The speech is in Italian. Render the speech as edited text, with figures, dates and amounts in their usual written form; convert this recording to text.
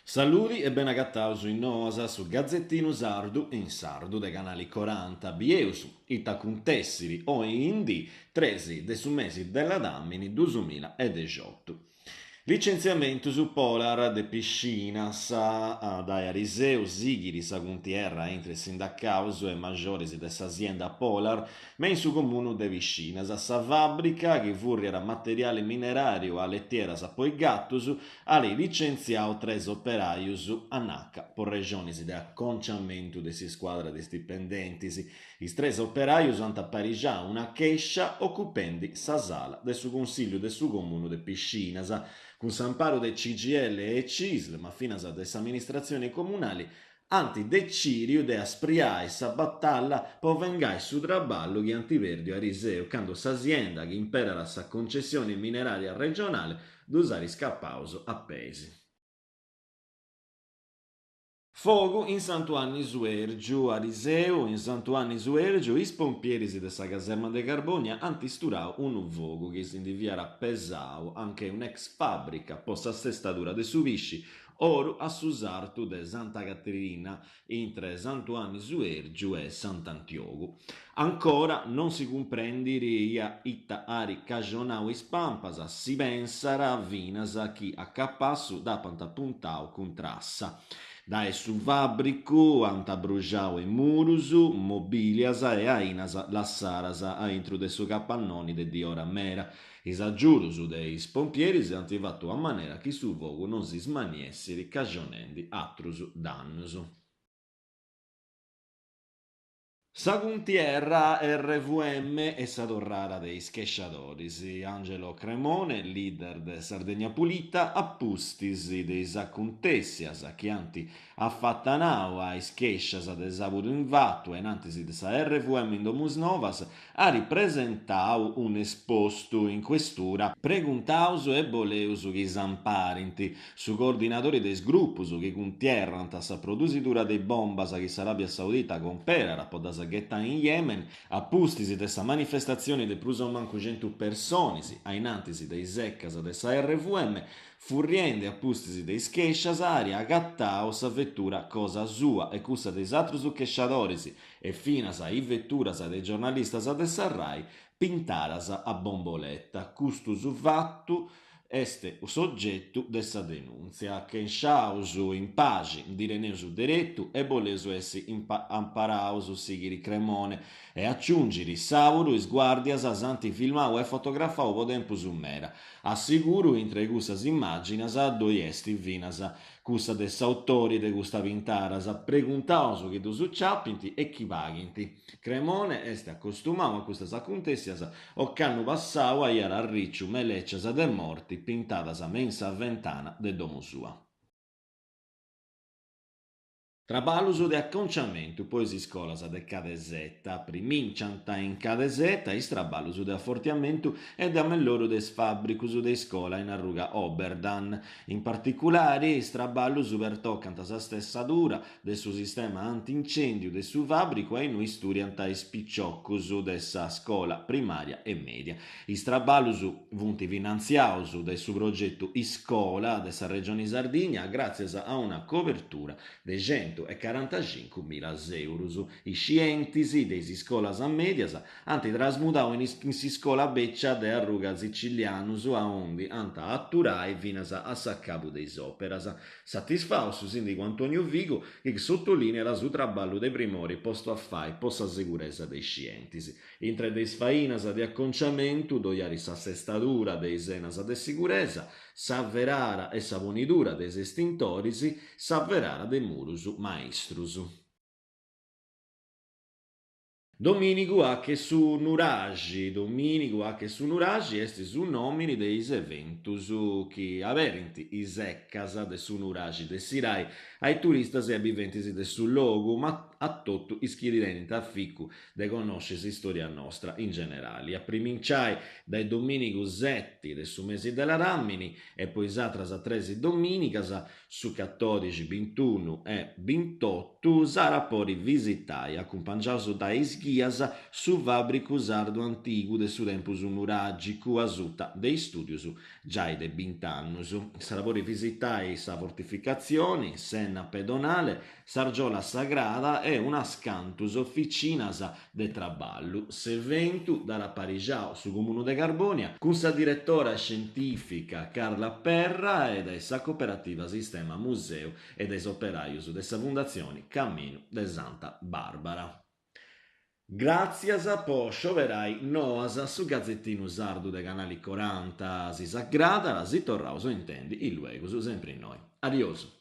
Saluti e ben agattausu in nosa su Gazzettino Sardu in sardu dei canali 40 Bieusu, Itacuntessiri o in Indi, 13 de su mesi della Dammini 2018. Licenziamento su Polar de piscina sa da Ariseu Zighiri sa Guntierra entre sindacauso e maggiores de azienda Polar, ma in su comune de vicina sa fabbrica che furriera materiale minerario a lettiera sa poi gattus ali licenziato tre operaius a NACA por regiones de acconciamento de si squadra de stipendenti. I tre operaius hanno apparigià una chescia occupendi sa sala del suo consiglio del suo comune de piscinas con s'amparo del CGL e CISL, ma fino ad amministrazioni comunali, anti decirio de aspriare sa battaglia po vengai su traballo che antiverdio a Riseo, quando s'azienda che impera sa concessione mineraria regionale d'usare scappauso a pesi. Fogo in Santuani Suergiu, a Riseu, in Santuani Suergiu, i pompierisi de sa caserma de Carbonia antisturau un fogo che si indiviara pesau anche un'ex fabbrica posta stestatura de su visci oro a susartu de Santa Caterina intre Santuani Suergiu e Sant'Antiogu. Ancora non si comprenderia itta ari cagionau ispampas, si pensara vinasa chi accapassu da pantapuntau contrassa. Da su fabbricu anta brugiau e murusu, mobiliasa e ainasa lassarasa a intro de su capannoni de di ora mera. Isa giurusu dei spompieris antivattu a manera che su fogu non si smaniesseri cagionendi atrusu dannusu. Saguntierra RVM e Sadorrara dei Schesciadoris, Angelo Cremone, leader de Sardegna Pulita, appustisi dei Sacuntessias, chianti affattanau ai Schescias de Sabudu in Vattu e nantisi de sa RVM in Domus Novas, ha ripresentau un esposto in questura, preguntausu e boleusu chi samparinti, su coordinatori des gruppus che cuntierrant a sa produsitura dei bombas che s'Arabia Saudita comperara po da sa ghetta in Yemen, appustisi dessa manifestazione de plus o manco 100 persone, ainantisi dei seccas dessa RVM, furriende appustisi dei schescias aria agattao sa vettura cosa sua e cussa dei atrus chesciadorisi e finas i vetturas dei giornalistas dessa Rai pintaras a bomboletta, custus fattu este o soggetto dessa denunzia, che sciausu in pagi direneusu derettu e bolesu essi amparausu sigiri cremone e aggiungiri savuru is guardias as antifilmau e fotografau vodempus mera. Assicuru intre gussas immaginas a doi esti vinas cussa dessa autori de gusta pintaras preguntausu che dusu ciappinti e chi paghinti. Cremone este accostumau a custas acontessias o cannu passau a iar a ricciu meleccias de morti pintadas a mensa ventana de domu sua. Trabalhos de acconciamento, pois escolas de cadeseta, primincianta in cadeseta, is trabalhos de affortiamento e da melloro des fabbricus de escola in arruga Oberdan. In particolare, is trabalhos vertoccant sa stessa dura del suo sistema antincendio del suo fabbrico e noi sturiant is picciocus dessa scola primaria e media. Is trabalhos vunti finanziaus del suo progetto Iscola dessa regione Sardigna grazie a una copertura de 145.000 euros. I scientisi dei scolas medias hanno trasmutato in si scola beccia de arruga sicilianus a ondi anta atturai finas a saccabu dei operas. Satisfausus indico Antonio Vigo che sottolinea su traballo dei primori posto a fai possa sicurezza dei scientisi. Intre dei sfainas di acconciamento doiari sa sestadura dei senas de sicurezza, s'avverara e sa ponidura des estintorisi, s'avverara de murus maestrus. Dominico a che su Nuragi esti su nomini deis eventus che averenti i seccas de su Nuragi de Sirai ai turistas e abiventi de su logo, ma a tutto ischierirenti a ficcu de conoscere storia nostra in generale. A priminciai dai Dominico Zetti de su mesi della Rammini e poi satras a 13 dominicas su 14, 21 e 28 sarà poi visitai accompagnato da ischi chiasa su fabricu sardu antigu de su tempus nuragicu asuta dei studios già de 20 anni. Sa lavori visitai sa fortificazione, senna pedonale, sargiola sagrada e unas cantus officinas de traballu. S'eventu dalla Parigiao su comune de Carbonia con sa direttora scientifica Carla Perra e da sa cooperativa Sistema Museo e dai operaius de sa fondazione Cammino de Santa Barbara. Grazie a po' scioverai noas su Gazzettino Sardu de Canali 40 si sagrada, si torrauso intendi il luego sempre in noi. Adios.